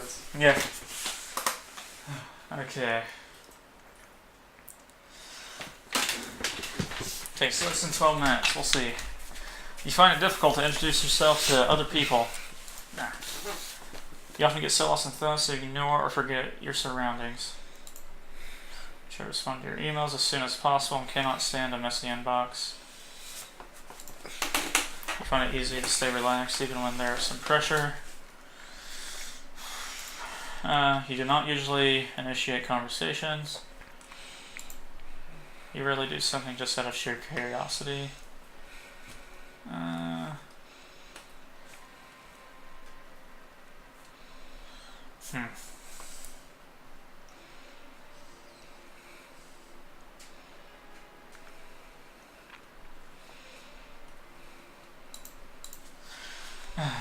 minutes. Yeah. Okay. Takes less than 12 minutes. We'll see. You find it difficult to introduce yourself to other people. Nah. You often get so lost in thoughts that you ignore or forget your surroundings. Try to respond to your emails as soon as possible and cannot stand a messy inbox. You find it easy to stay relaxed even when there's some pressure. You do not usually initiate conversations. You rarely do something just out of sheer curiosity.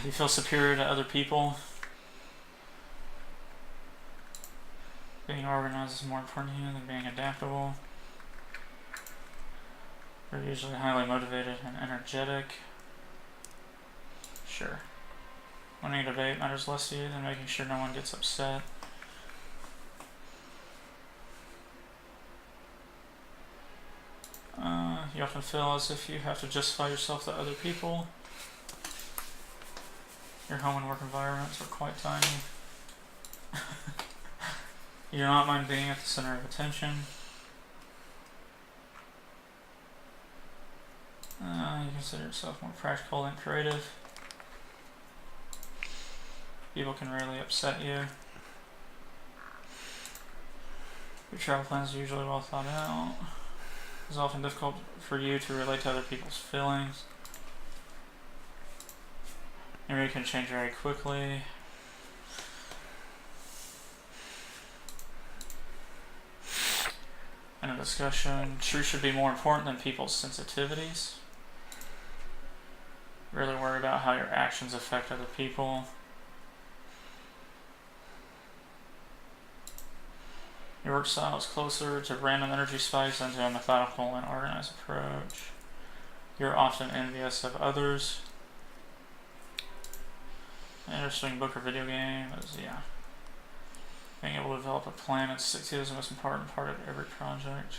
You feel superior to other people. Being organized is more important to you than being adaptable. You're usually highly motivated and energetic. Sure. Winning a debate matters less to you than making sure no one gets upset. You often feel as if you have to justify yourself to other people. Your home and work environments are quite tiny. You do not mind being at the center of attention. You consider yourself more practical than creative. People can rarely upset you. Your travel plans are usually well thought out. It's often difficult for you to relate to other people's feelings. Your mood can change very quickly. In a discussion, truth should be more important than people's sensitivities. Really worry about how your actions affect other people. Your work style is closer to random energy spikes than to a methodical and organized approach. You're often envious of others. An interesting book or video game is, being able to develop a plan and stick to it is the most important part of every project.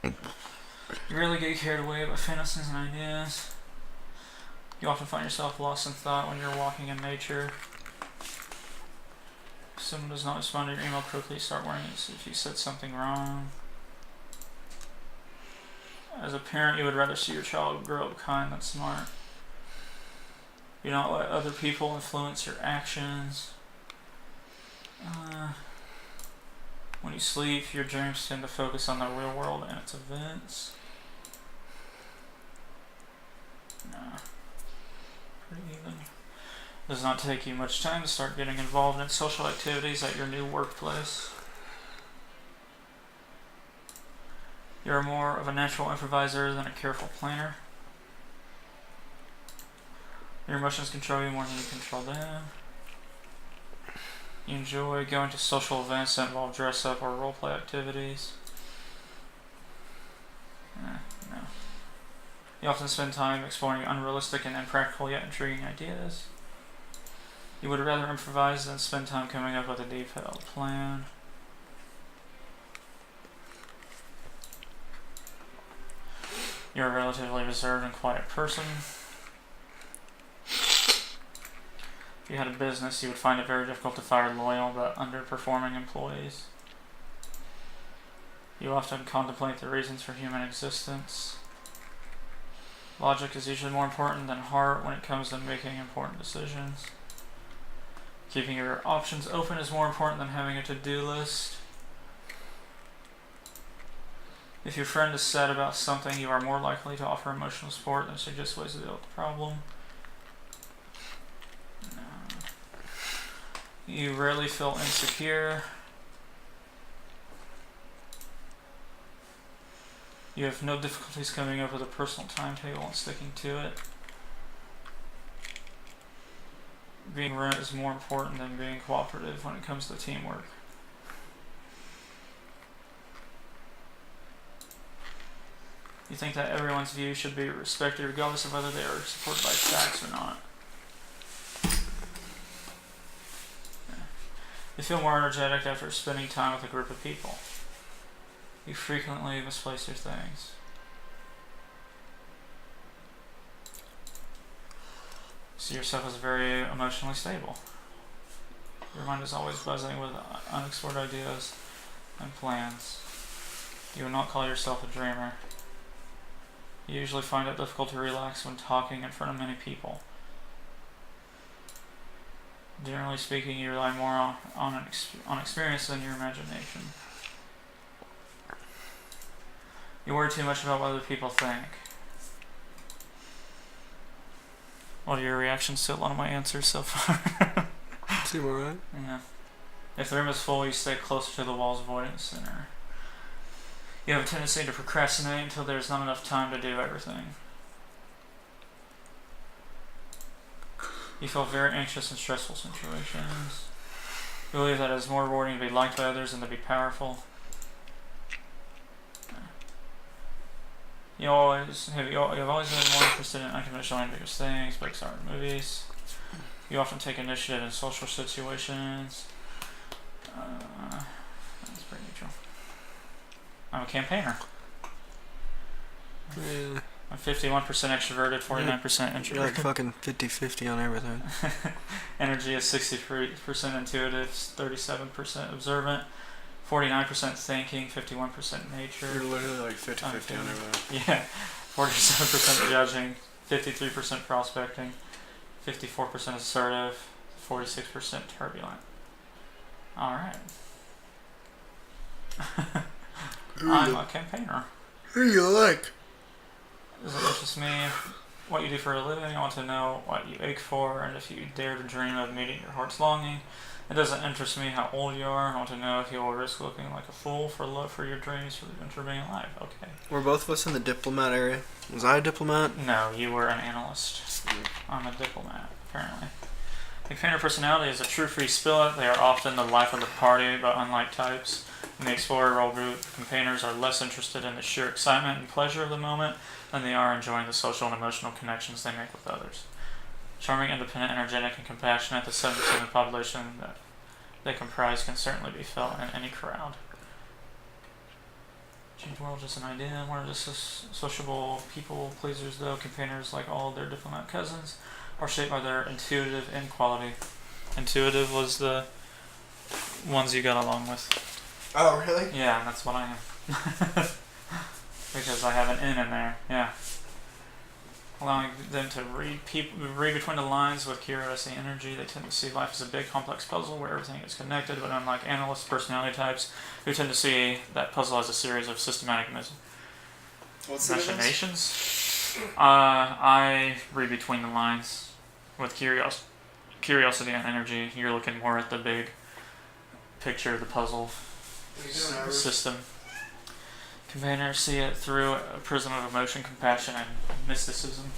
You rarely get carried away by fantasies and ideas. You often find yourself lost in thought when you're walking in nature. If someone does not respond to your email quickly, start worrying if you said something wrong. As a parent, you would rather see your child grow up kind than smart. You don't let other people influence your actions. When you sleep, your dreams tend to focus on the real world and its events. Pretty even. It does not take you much time to start getting involved in social activities at your new workplace. You're more of a natural improviser than a careful planner. Your emotions control you more than you control them. You enjoy going to social events that involve dress-up or roleplay activities. No. You often spend time exploring unrealistic and impractical yet intriguing ideas. You would rather improvise than spend time coming up with a detailed plan. You're a relatively reserved and quiet person. If you had a business, you would find it very difficult to fire loyal but underperforming employees. You often contemplate the reasons for human existence. Logic is usually more important than heart when it comes to making important decisions. Keeping your options open is more important than having a to-do list. If your friend is sad about something, you are more likely to offer emotional support than suggest ways to deal with the problem. You rarely feel insecure. You have no difficulties coming up with a personal timetable and sticking to it. Being right is more important than being cooperative when it comes to teamwork. You think that everyone's view should be respected regardless of whether they are supported by facts or not. You feel more energetic after spending time with a group of people. You frequently misplace your things. See yourself as very emotionally stable. Your mind is always buzzing with unexplored ideas and plans. You will not call yourself a dreamer. You usually find it difficult to relax when talking in front of many people. Generally speaking, you rely more on experience than your imagination. You worry too much about what other people think. What are your reactions to a lot of my answers so far? Seem alright? Yeah. If the room is full, you stay closer to the walls, avoiding the center. You have a tendency to procrastinate until there's not enough time to do everything. You feel very anxious in stressful situations. You believe that it is more rewarding to be liked by others than to be powerful. You've always been more interested in unconventional ambiguous things, books, art, and movies. You often take initiative in social situations. That's pretty neutral. I'm a campaigner. Yeah. I'm 51% extroverted, 49% introverted. You're like fucking 50-50 on everything. Energy is 63% intuitive, 37% observant, 49% thinking, 51% nature. You're literally like 50-50 on everything. Yeah, 47% judging, 53% prospecting, 54% assertive, 46% turbulent. Alright. I'm a campaigner. Who do you like? Does it interest me what you do for a living? I want to know what you ache for and if you dare to dream of meeting your heart's longing. It doesn't interest me how old you are. I want to know if you will risk looking like a fool for love for your dreams for the adventure of being alive. Okay. Were both of us in the diplomat area? Was I a diplomat? No, you were an analyst. I'm a diplomat, apparently. The campaigner personality is a true free spirit. They are often the life of the party, but unlike types. In the explorer role group, campaigners are less interested in the sheer excitement and pleasure of the moment than they are enjoying the social and emotional connections they make with others. Charming, independent, energetic, and compassionate, the 7% of the population that they comprise can certainly be felt in any crowd. Change the world just an idea. One of the sociable people pleasers, though, campaigners, like all their diplomat cousins, are shaped by their intuitive inequality. Intuitive was the ones you got along with. Oh, really? Yeah, that's what I am. Because I have an N in there, yeah. Allowing them to read between the lines with curiosity and energy, they tend to see life as a big, complex puzzle where everything is connected, but unlike analyst personality types, who tend to see that puzzle as a series of systematic machinations. I read between the lines with curiosity and energy. You're looking more at the big picture of the puzzle system. Campaigners see it through a prism of emotion, compassion, and mysticism,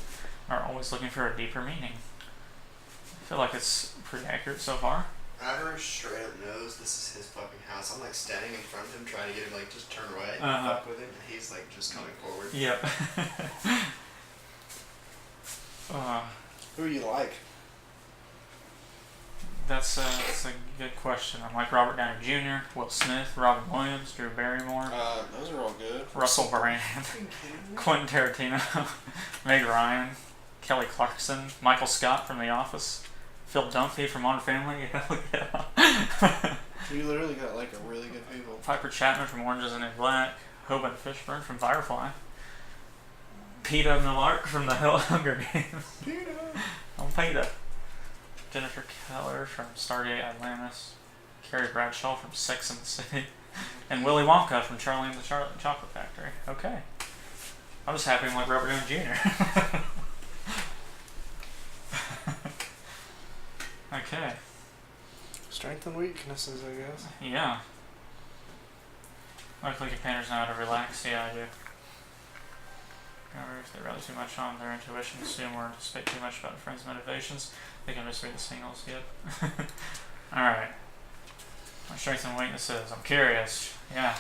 are always looking for a deeper meaning. I feel like it's pretty accurate so far. Whenever straight up knows this is his fucking house, I'm like standing in front of him trying to get him like just turn away and fuck with him, and he's like just coming forward. Yep. Who do you like? That's a good question. I'm like Robert Downey Jr., Will Smith, Robin Williams, Drew Barrymore, Those are all good. Russell Brand, Quentin Tarantino, Meg Ryan, Kelly Clarkson, Michael Scott from The Office, Phil Dunphy from Modern Family. Hell yeah. You literally got like a really good people. Piper Chapman from Orange is the New Black, Hoban Fishburne from Firefly, Peeta Mellark from The Hunger Games. Peter. I'm Peeta. Jennifer Keller from Stargate Atlantis, Carrie Bradshaw from Sex and the City, and Willy Wonka from Charlie and the Chocolate Factory. Okay. I'm just happy I'm like Robert Downey Jr. Okay. Strengths and weaknesses, I guess. Yeah. Luckily, campaigners know how to relax. Yeah, I do. However, if they rely too much on their intuition, assume or anticipate too much about a friend's motivations, they can misread the signals. Yep. Alright. My strengths and weaknesses. I'm curious. Yeah.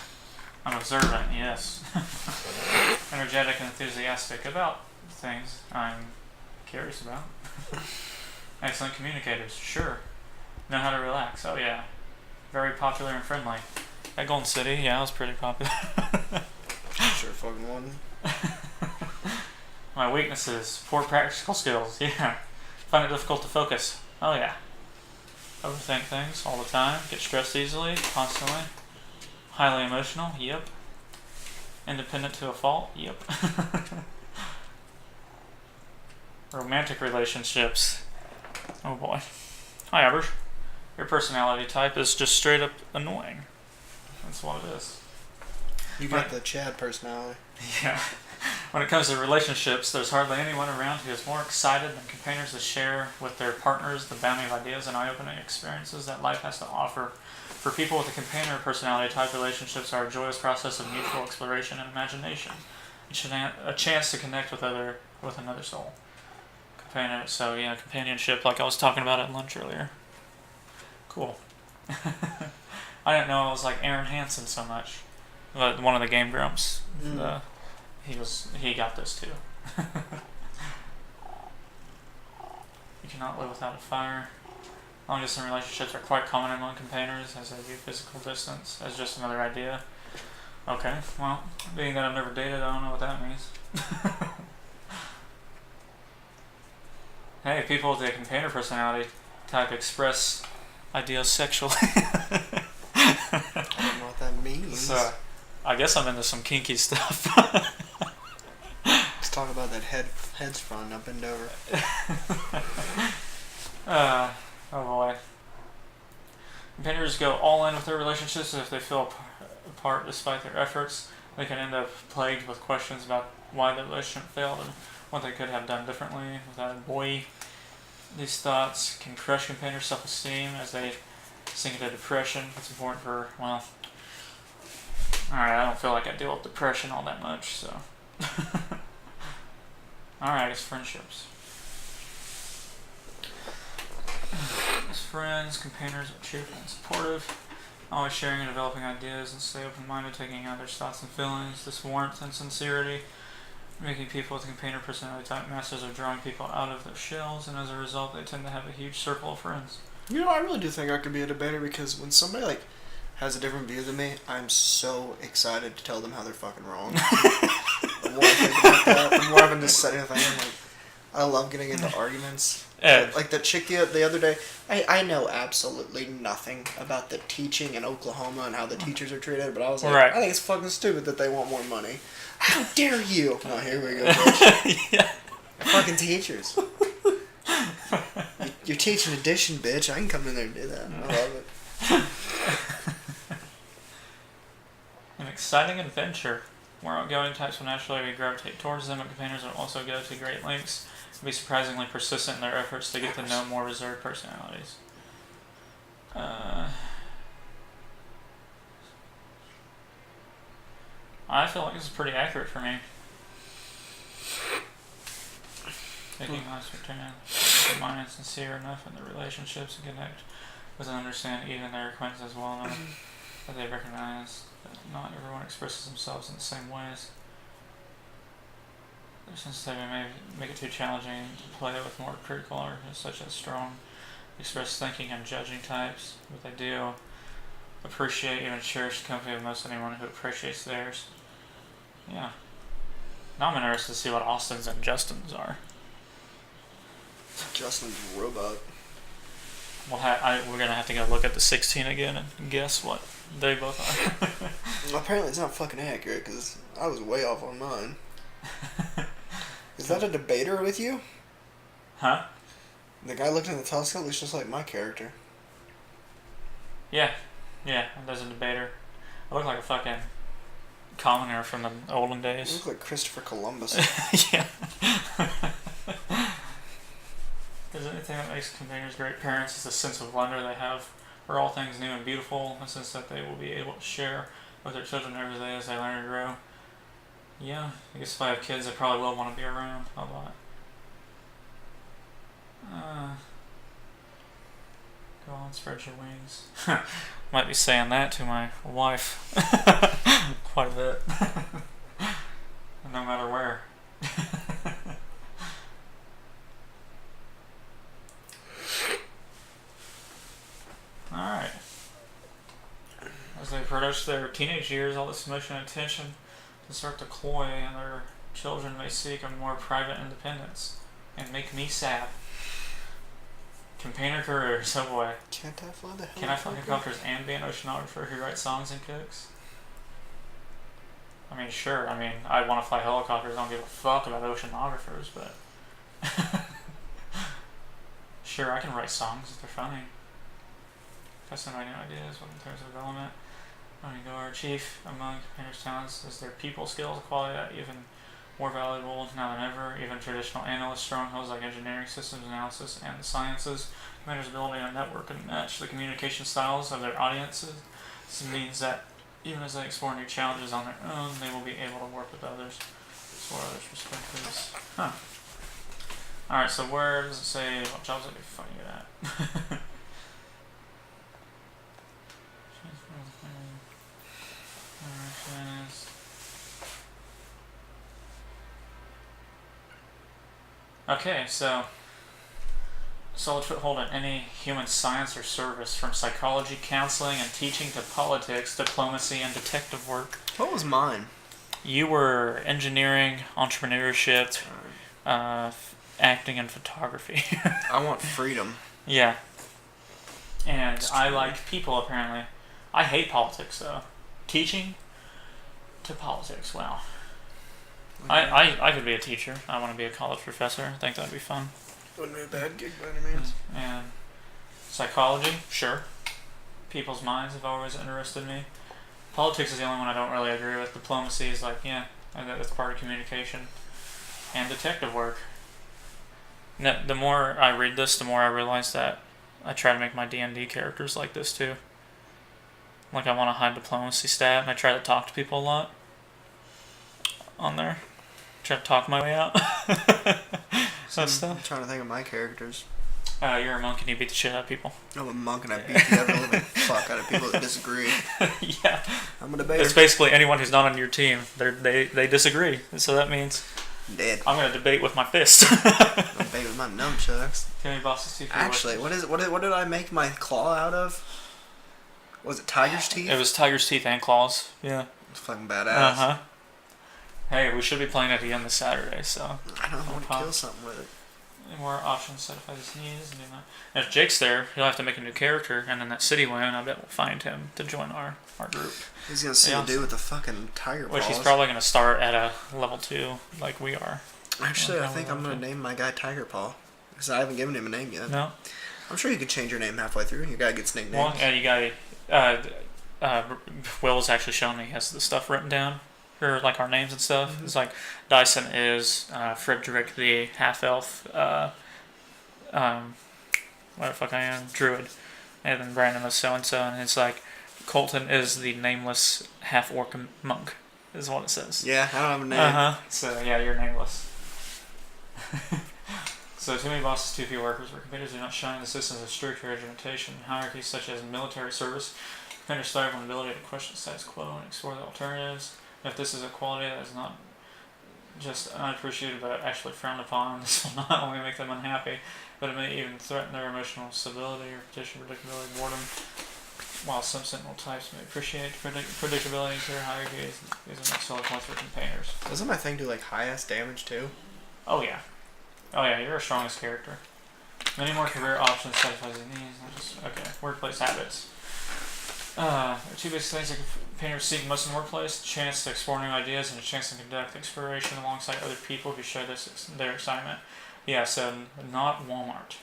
I'm observant. Yes. energetic and enthusiastic about things I'm curious about. Excellent communicators, sure. Know how to relax, oh yeah. Very popular and friendly. At Golden City, yeah, I was pretty popular. Sure fucking one. My weaknesses, poor practical skills, yeah. Find it difficult to focus, oh yeah. Overthink things all the time, get stressed easily, constantly. Highly emotional, yep. Independent to a fault, yep. Romantic relationships, oh boy. Hi, Albert. Your personality type is just straight up annoying. That's what it is. You got the Chad personality. Yeah. When it comes to relationships, there's hardly anyone around who is more excited than campaigners to share with their partners the bounty of ideas and eye-opening experiences that life has to offer. For people with a campaigner personality type, relationships are a joyous process of mutual exploration and imagination. A chance to connect with another soul. So yeah, companionship, like I was talking about at lunch earlier. Cool. I didn't know it was like Aaron Hansen so much. But one of the Game Grumps. He got this too. You cannot live without a fire. Long distance relationships are quite common among campaigners as they view physical distance as just another idea. Okay, well, being that I've never dated, I don't know what that means. Hey, people with a campaigner personality type express ideas sexually. I don't know what that means. So, I guess I'm into some kinky stuff. Let's talk about that head sprung up and over. Oh boy. Campaigners go all in with their relationships if they feel apart despite their efforts. They can end up plagued with questions about why the relationship failed and what they could have done differently without a boy. These thoughts can crush campaigners' self-esteem as they sink into depression. It's important for, well, alright, I don't feel like I deal with depression all that much, so. Alright, it's friendships. As friends, campaigners are cheerful and supportive, always sharing and developing ideas and stay open-minded, taking others' thoughts and feelings. This warmth and sincerity, making people with campaigner personality type masters of drawing people out of their shells, and as a result, they tend to have a huge circle of friends. You know, I really do think I could be a debater because when somebody like has a different view than me, I'm so excited to tell them how they're fucking wrong. The more I think about that, the more I've been just sitting there thinking, like, I love getting into arguments. Like that chick the other day, I know absolutely nothing about the teaching in Oklahoma and how the teachers are treated, but I was like, right. I think it's fucking stupid that they want more money. How dare you? Oh, here we go, bitch. Yeah. Fucking teachers. You're teaching addition, bitch. I can come in there and do that. I love it. An exciting adventure. More outgoing types will naturally gravitate towards them, but campaigners will also go to great lengths and be surprisingly persistent in their efforts to get to know more reserved personalities. I feel like this is pretty accurate for me. Taking honest return, mind and sincere enough in their relationships and connect with and understand even their acquaintances well enough that they recognize that not everyone expresses themselves in the same ways. Their sensitivity may make it too challenging to play with more critical or such as strong express thinking and judging types, but they do appreciate even cherish the company of most anyone who appreciates theirs. Yeah. Now I'm interested to see what Austin's and Justin's are. Justin's a robot. We're gonna have to go look at the 16 again and guess what they both are. Well, apparently it's not fucking accurate because I was way off on mine. Is that a debater with you? Huh? The guy looking at the telescope looks just like my character. Yeah, there's a debater. I look like a fucking commoner from the olden You days. look like Christopher Columbus. Yeah. There's anything that makes campaigners great parents is the sense of wonder they have for all things new and beautiful, a sense that they will be able to share with their children every day as they learn and grow. Yeah, I guess if I have kids, I probably will want to be around a lot. Go on, spread your wings. Might be saying that to my wife quite a bit. no matter where. Alright. As they approach their teenage years, all this emotion and attention can start to cloy, and their children may seek a more private independence and make me sad. Campaigner careers, oh boy. Can't I fly the helicopter? Can I fly helicopters and be an oceanographer who writes songs and cooks? I mean, sure. I mean, I want to fly helicopters. I don't give a fuck about oceanographers, but sure, I can write songs if they're funny. Custom writing ideas, what in terms of development. Our chief among campaigners' talents is their people skills, a quality that even more valuable now than ever. Even traditional analyst strongholds like engineering, systems analysis, and the sciences. Campaigners' ability to network and match the communication styles of their audiences. This means that even as they explore new challenges on their own, they will be able to work with others, explore others' perspectives. Huh. Alright, so where does it say what jobs I'd be fucking good at? Okay, so solid foothold in any human science or service, from psychology, counseling, and teaching to politics, diplomacy, and detective work. What was mine? You were engineering, entrepreneurship, acting, and photography. I want freedom. Yeah. And I like people, apparently. I hate politics, though. Teaching to politics, wow. Okay. I could be a teacher. I want to be a college professor. I think that'd be fun. Wouldn't be a bad gig by any means. And psychology, sure. People's minds have always interested me. Politics is the only one I don't really agree with. Diplomacy is like, yeah, that's part of communication. And detective work. The more I read this, the more I realize that I try to make my D&D characters like this too. Like, I want a high diplomacy stat, and I try to talk to people a lot on there. Try to talk my way out. That stuff. I'm trying to think of my characters. You're a monk and you beat the shit out of people. I'm a monk and I beat the ever living fuck out of people that disagree. Yeah. I'm a debater. It's basically anyone who's not on your team. They disagree. So that means dead. I'm going to debate with my fist. I'm debate with my nunchucks. Timmy Boss's TP. Actually, what did I make my claw out of? Was it tiger's teeth? It was tiger's teeth and claws. Yeah. It's fucking badass. Uh-huh. Hey, we should be playing it again this Saturday, so... I don't know, I want to kill something with it. More options, satisfy his needs, and do that. And if Jake's there, he'll have to make a new character, and then that city wound, I bet we'll find him to join our group. He's gonna see a dude with a fucking tiger paws. Which he's probably gonna start at a level 2, like we are. Actually, I think I'm gonna name my guy Tiger Paw, because I haven't given him a name yet. No? I'm sure you could change your name halfway through. Your guy gets nicknames. Well, yeah, you gotta... Will's actually shown me he has the stuff written down. Or like our names and stuff. Mm-hmm. It's like Dyson is Frederick the half-elf what the fuck I am, druid. And then Brandon is so-and-so, and it's like Coltin is the nameless half-orc monk, is what it says. Yeah, I don't have a name. Uh-huh. So yeah, you're nameless. So too many bosses, too few workers, where computers do not shine the systems of strict regimentation, hierarchies such as military service. Computers strive on the ability to question the status quo and explore the alternatives. If this is a quality that is not just unappreciated but actually frowned upon, this will not only make them unhappy, but it may even threaten their emotional stability, repetition, predictability, boredom. While some sentinel types may appreciate predictability, clear hierarchies, these are not solid points for campaigners. Doesn't my thing do like highest damage too? Oh yeah. Oh yeah, you're our strongest character. Many more career options satisfies the needs. Okay, workplace habits. Two basic things that painters seek most in the workplace: a chance to explore new ideas and a chance to conduct exploration alongside other people who share their excitement. Yeah, so not Walmart.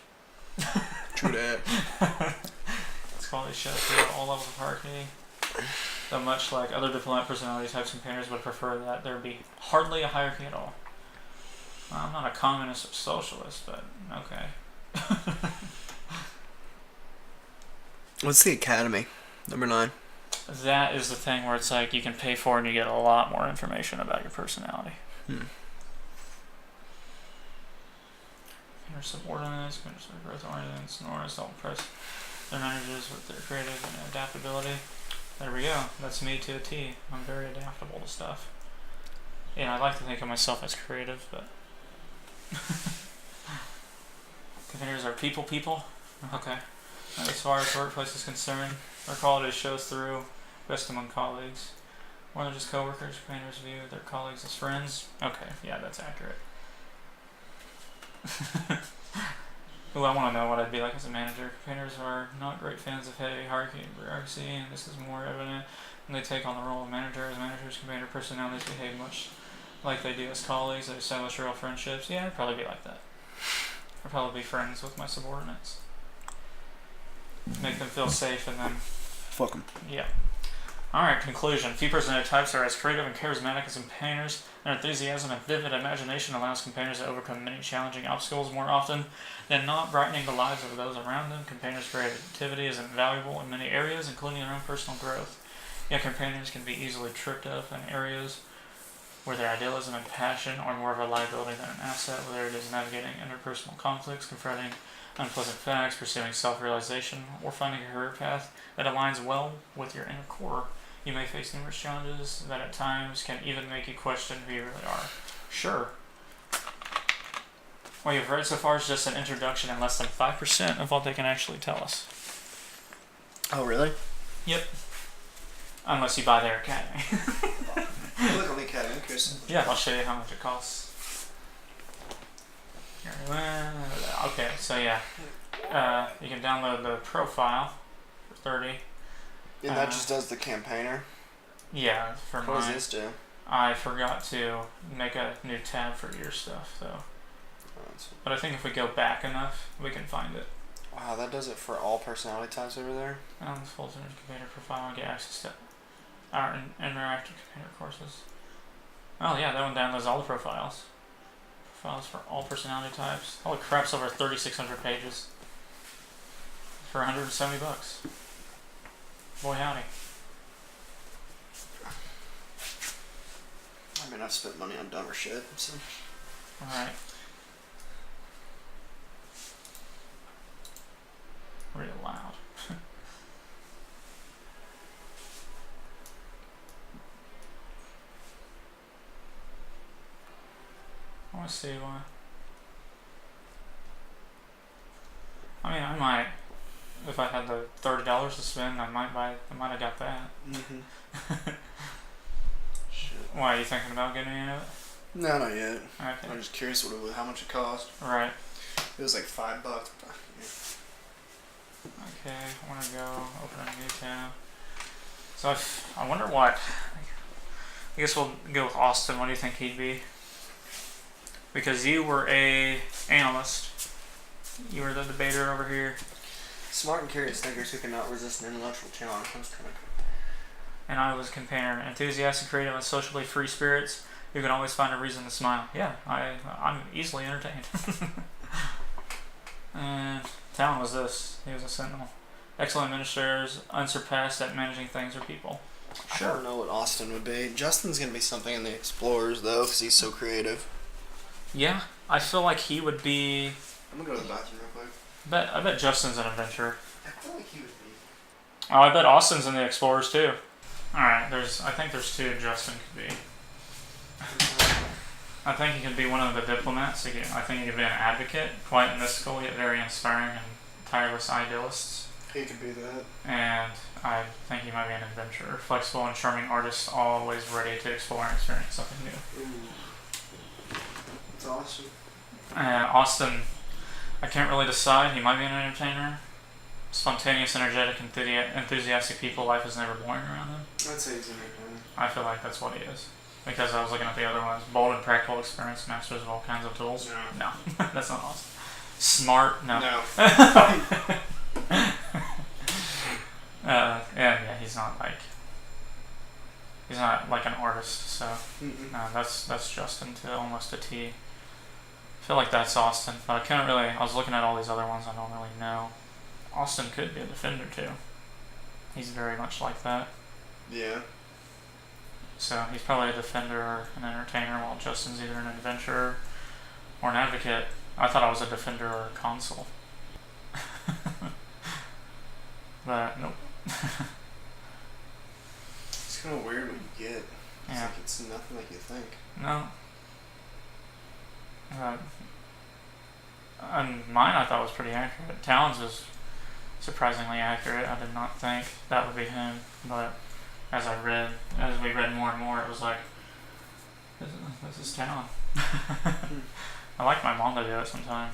True that. It's quality shows throughout all levels of hierarchy. Though much like other diplomat personality types, and painters would prefer that there be hardly a hierarchy at all. Well, I'm not a communist or socialist, but okay. What's the academy? Number 9. That is the thing where it's like you can pay for it and you get a lot more information about your personality. Painters subordinates, painters are growth oriented, sonorists don't impress their managers with their creative and adaptability. There we go. That's me to a T. I'm very adaptable to stuff. Yeah, I like to think of myself as creative, but campaigners are people. Okay. And as far as workplace is concerned, their quality shows through, best among colleagues. More than just coworkers, campaigners view their colleagues as friends. Okay, yeah, that's accurate. Ooh, I want to know what I'd be like as a manager. Campaigners are not great fans of heavy hierarchy, and this is more evident when they take on the role of manager. As managers, campaigner personalities behave much like they do as colleagues. They establish real friendships. Yeah, I'd probably be like that. I'd probably be friends with my subordinates. Make them feel safe and then... Fuck them. Yeah. Alright, conclusion. Few personality types are as creative and charismatic as campaigners. Their enthusiasm and vivid imagination allows campaigners to overcome many challenging obstacles more often than not, brightening the lives of those around them. Campaigners' creativity is invaluable in many areas, including their own personal growth. Yet campaigners can be easily tripped up in areas where their idealism and passion are more of a liability than an asset, whether it is navigating interpersonal conflicts, confronting unpleasant facts, pursuing self-realization, or finding a career path that aligns well with your inner core. You may face numerous challenges that at times can even make you question who you really are. Sure. What you've read so far is just an introduction and less than 5% of what they can actually tell us. Oh, really? Yep. Unless you buy their academy. Look on the academy, Chris. Yeah, I'll show you how much it costs. Okay, so yeah. You can download the profile for $30. And that just does the campaigner? Yeah, for mine. What does this do? I forgot to make a new tab for your stuff, though. But I think if we go back enough, we can find it. Wow, that does it for all personality types over there? On the Fulton Campaigner profile, and get access to our interactive campaigner courses. Oh yeah, that one downloads all the profiles. Profiles for all personality types. Holy crap, it's over 3,600 pages. For $170. Boy howdy. I mean, I've spent money on dumber shit, so... Alright. Read it loud. I want to see why. I mean, I might, if I had the $30 to spend, I might have got that. Mm-hmm. Shit. Why, are you thinking about getting into it? No, not yet. Okay. I'm just curious how much it cost. Right. It was like $5. Okay, I want to go open a new tab. So I wonder what, I guess we'll go with Austin. What do you think he'd be? Because you were a analyst. You were the debater over here. Smart and curious thinkers who cannot resist an intellectual challenge. That's kind of cool. And I was campaigner. Enthusiastic, creative, and socially free spirits who can always find a reason to smile. Yeah, I'm easily entertained. And Talon was this. He was a sentinel. Excellent administrators, unsurpassed at managing things or people. Sure. I don't know what Austin would be. Justin's going to be something in the Explorers, though, because he's so creative. Yeah, I feel like he would be... I'm going to go to the bathroom real quick. I bet Justin's an adventurer. I feel like he would be. Oh, I bet Austin's in the Explorers, too. Alright, I think there's two Justin could be. I think he could be one of the diplomats. I think he could be an advocate, quite mystical, yet very inspiring and tireless idealists. He could be that. And I think he might be an adventurer, flexible and charming artist, always ready to explore and experience something new. Ooh. That's awesome. Austin, I can't really decide. He might be an entertainer. Spontaneous, energetic, enthusiastic people. Life is never boring around him. I'd say he's an entertainer. I feel like that's what he is. Because I was looking at the other ones. Bold and practical experience, masters of all kinds of tools. No, that's not awesome. Smart, no. Yeah, he's not like an artist, so no, that's Justin to almost a T. I feel like that's Austin, but I was looking at all these other ones I don't really know. Austin could be a defender too. He's very much like that. Yeah. So he's probably a defender or an entertainer, while Justin's either an adventurer or an advocate. I thought I was a defender or a consul. But nope. It's kind of weird what you get. Yeah. Like it's nothing like you think. No. And mine I thought was pretty accurate. Talon's was surprisingly accurate. I did not think that would be him, but as we read more and more, it was like, this is Talon. I like my mom to do it sometime.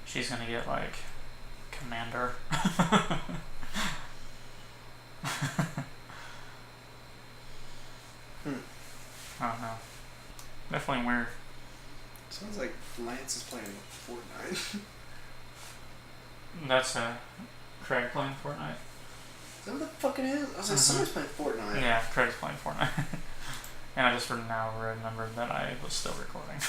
She's gonna get like Commander. I don't know. Definitely weird. Sounds like Lance is playing Fortnite. That's Craig playing Fortnite. Is that what the fuck it is? I was like, somebody's playing Fortnite. Yeah, Craig's playing Fortnite. And I just now remembered that I was still recording.